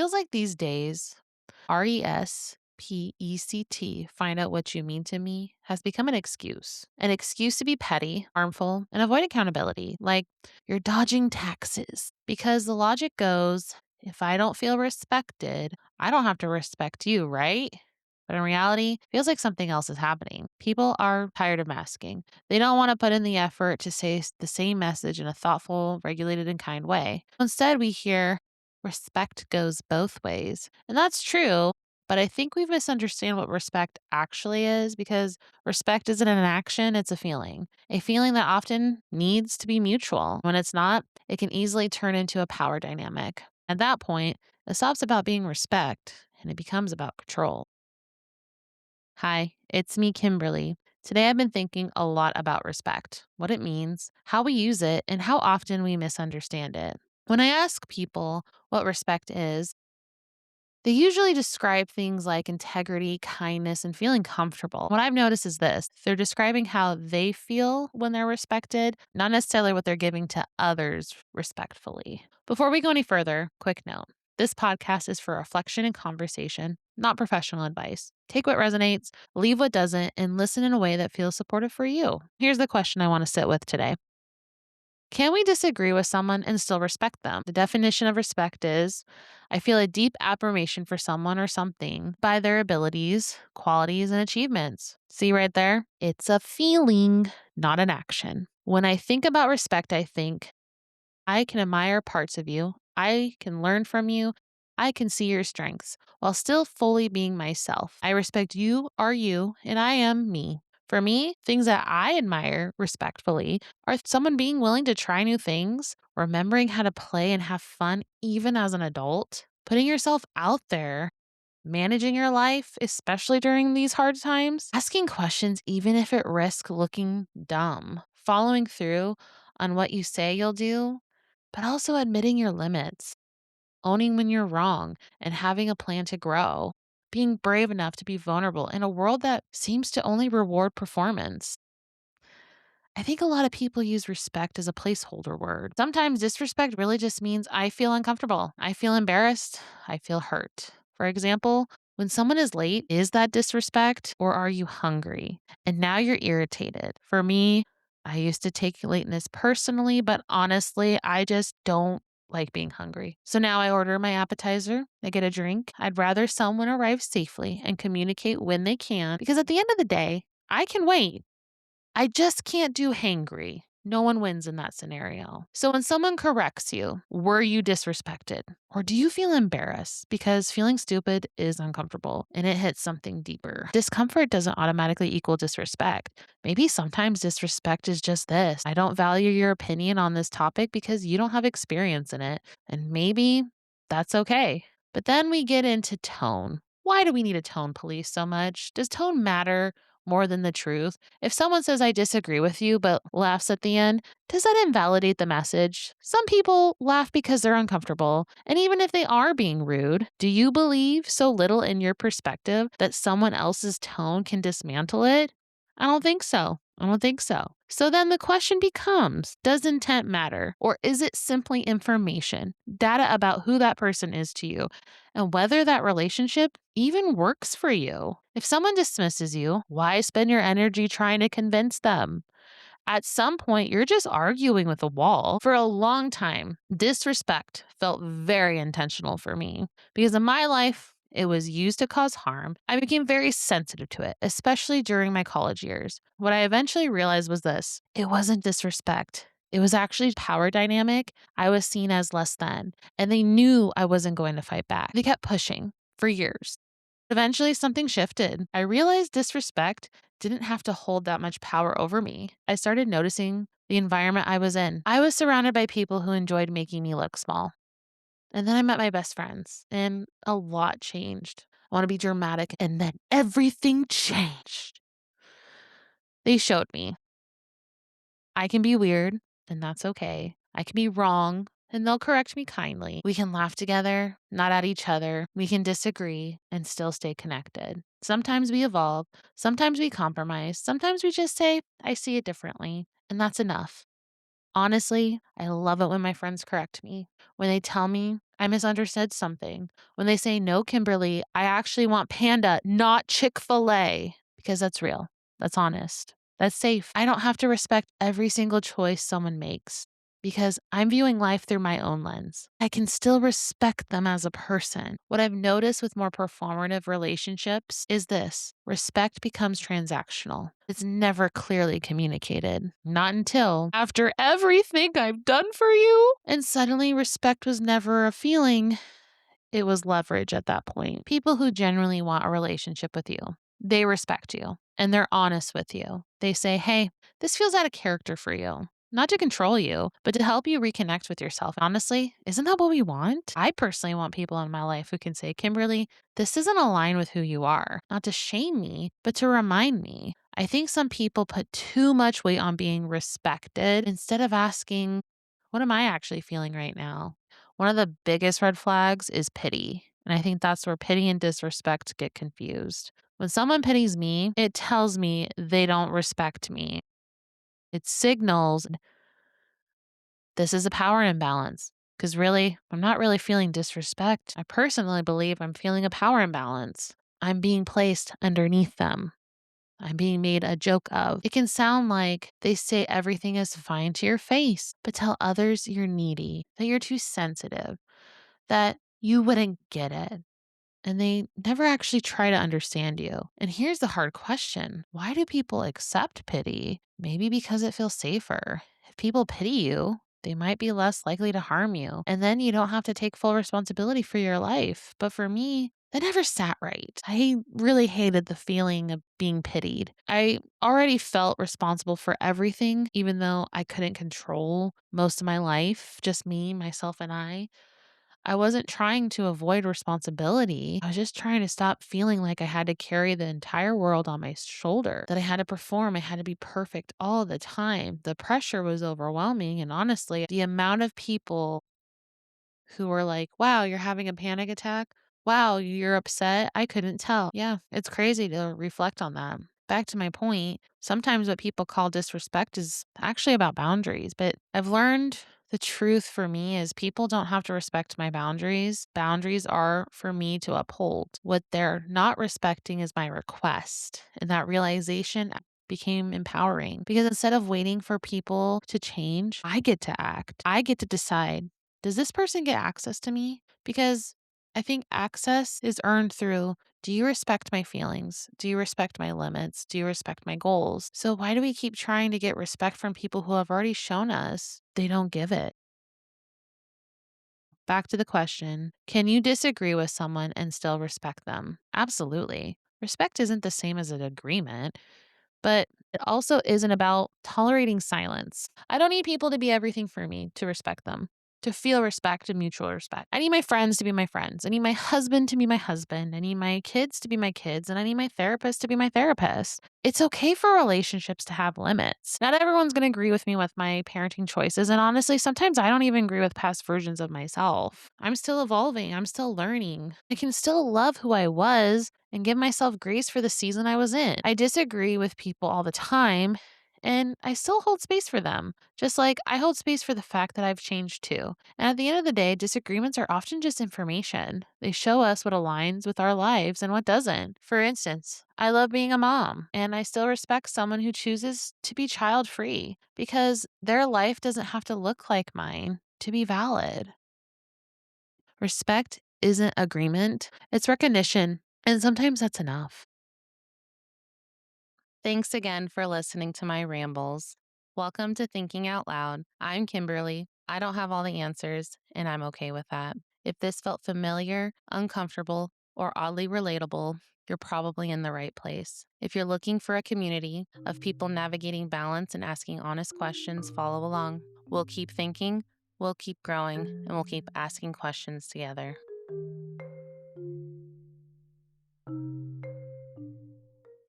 feels like these days, RESPECT, find out what you mean to me, has become an excuse to be petty, harmful, and avoid accountability. Like you're dodging taxes. Because the logic goes, if I don't feel respected, I don't have to respect you, right? But in reality, it feels like something else is happening. People are tired of masking. They don't want to put in the effort to say the same message in a thoughtful, regulated, and kind way. Instead, we hear respect goes both ways. And that's true, but I think we misunderstand what respect actually is because respect isn't an action, it's a feeling that often needs to be mutual. When it's not, it can easily turn into a power dynamic. At that point, it stops about being respect and it becomes about control. Hi, it's me, Kimberly. Today I've been thinking a lot about respect, what it means, how we use it, and how often we misunderstand it. When I ask people what respect is, they usually describe things like integrity, kindness, and feeling comfortable. What I've noticed is this: they're describing how they feel when they're respected, not necessarily what they're giving to others respectfully. Before we go any further, quick note: this podcast is for reflection and conversation, not professional advice. Take what resonates, leave what doesn't, and listen in a way that feels supportive for you. Here's the question I want to sit with today: can we disagree with someone and still respect them? The definition of respect is I feel a deep admiration for someone or something by their abilities, qualities, and achievements. See right there? It's a feeling, not an action. When I think about respect, I think I can admire parts of you, I can learn from you, I can see your strengths while still fully being myself. I respect you, and I am me. For me, things that I admire respectfully are someone being willing to try new things, remembering how to play and have fun even as an adult, putting yourself out there, managing your life, especially during these hard times, asking questions even if it risks looking dumb, following through on what you say you'll do, but also admitting your limits, owning when you're wrong, and having a plan to grow, being brave enough to be vulnerable in a world that seems to only reward performance. I think a lot of people use respect as a placeholder word. Sometimes disrespect really just means I feel uncomfortable, I feel embarrassed, I feel hurt. For example, when someone is late, is that disrespect or are you hungry? And now you're irritated. For me, I used to take lateness personally, but honestly, I just don't like being hungry. So now I order my appetizer, I get a drink. I'd rather someone arrive safely and communicate when they can because at the end of the day, I can wait. I just can't do hangry. No one wins in that scenario. So when someone corrects you, were you disrespected? Or do you feel embarrassed? Because feeling stupid is uncomfortable and it hits something deeper. Discomfort doesn't automatically equal disrespect. Maybe sometimes disrespect is just this: I don't value your opinion on this topic because you don't have experience in it. And maybe that's okay. But then we get into tone. Why do we need a tone police so much? Does tone matter more than the truth? If someone says, I disagree with you, but laughs at the end, does that invalidate the message? Some people laugh because they're uncomfortable. And even if they are being rude, do you believe so little in your perspective that someone else's tone can dismantle it? I don't think so. I don't think so. So then the question becomes, does intent matter? Or is it simply information, data about who that person is to you, and whether that relationship even works for you? If someone dismisses you, why spend your energy trying to convince them? At some point, you're just arguing with a wall. For a long time, disrespect felt very intentional for me because in my life, it was used to cause harm. I became very sensitive to it, especially during my college years. What I eventually realized was this: it wasn't disrespect. It was actually power dynamic. I was seen as less than, and they knew I wasn't going to fight back. They kept pushing for years. Eventually, something shifted. I realized disrespect didn't have to hold that much power over me. I started noticing the environment I was in. I was surrounded by people who enjoyed making me look small. And then I met my best friends, and a lot changed. I want to be dramatic, and then everything changed. They showed me I can be weird, and that's okay. I can be wrong, and they'll correct me kindly. We can laugh together, not at each other. We can disagree and still stay connected. Sometimes we evolve, sometimes we compromise, sometimes we just say, I see it differently, and that's enough. Honestly, I love it when my friends correct me, when they tell me I misunderstood something. When they say, no, Kimberly, I actually want panda, not Chick-fil-A, because that's real. That's honest. That's safe. I don't have to respect every single choice someone makes because I'm viewing life through my own lens. I can still respect them as a person. What I've noticed with more performative relationships is this: respect becomes transactional. It's never clearly communicated. Not until after everything I've done for you. And suddenly, respect was never a feeling, it was leverage at that point. People who genuinely want a relationship with you, they respect you and they're honest with you. They say, hey, this feels out of character for you. Not to control you, but to help you reconnect with yourself. Honestly, isn't that what we want? I personally want people in my life who can say, Kimberly, this isn't aligned with who you are. Not to shame me, but to remind me. I think some people put too much weight on being respected instead of asking, what am I actually feeling right now? One of the biggest red flags is pity. And I think that's where pity and disrespect get confused. When someone pities me, it tells me they don't respect me. It signals this is a power imbalance. Because really, I'm not really feeling disrespect. I personally believe I'm feeling a power imbalance. I'm being placed underneath them. I'm being made a joke of. It can sound like they say everything is fine to your face, but tell others you're needy, that you're too sensitive, that you wouldn't get it. And they never actually try to understand you. And here's the hard question: why do people accept pity? Maybe because it feels safer. If people pity you, they might be less likely to harm you. And then you don't have to take full responsibility for your life. But for me, that never sat right. I really hated the feeling of being pitied. I already felt responsible for everything, even though I couldn't control most of my life, just me, myself, and I. I wasn't trying to avoid responsibility. I was just trying to stop feeling like I had to carry the entire world on my shoulder, that I had to perform, I had to be perfect all the time. The pressure was overwhelming. And honestly, the amount of people who were like, wow, you're having a panic attack. Wow, you're upset. I couldn't tell. Yeah, it's crazy to reflect on that. Back to my point, sometimes what people call disrespect is actually about boundaries. But I've learned the truth for me is people don't have to respect my boundaries. Boundaries are for me to uphold. What they're not respecting is my request. And that realization became empowering because instead of waiting for people to change, I get to act. I get to decide, does this person get access to me? Because I think access is earned through, do you respect my feelings? Do you respect my limits? Do you respect my goals? So why do we keep trying to get respect from people who have already shown us they don't give it? Back to the question, can you disagree with someone and still respect them? Absolutely. Respect isn't the same as an agreement. But it also isn't about tolerating silence. I don't need people to be everything for me to respect them, to feel respect and mutual respect. I need my friends to be my friends. I need my husband to be my husband. I need my kids to be my kids. And I need my therapist to be my therapist. It's okay for relationships to have limits. Not everyone's going to agree with me with my parenting choices. And honestly, sometimes I don't even agree with past versions of myself. I'm still evolving. I'm still learning. I can still love who I was and give myself grace for the season I was in. I disagree with people all the time, and I still hold space for them, just like I hold space for the fact that I've changed too. And at the end of the day, disagreements are often just information. They show us what aligns with our lives and what doesn't. For instance, I love being a mom, and I still respect someone who chooses to be child free because their life doesn't have to look like mine to be valid. Respect isn't agreement, it's recognition. And sometimes that's enough. Thanks again for listening to my rambles. Welcome to Thinking Out Loud. I'm Kimberly. I don't have all the answers, and I'm okay with that. If this felt familiar, uncomfortable, or oddly relatable, you're probably in the right place. If you're looking for a community of people navigating balance and asking honest questions, follow along. We'll keep thinking, we'll keep growing, and we'll keep asking questions together.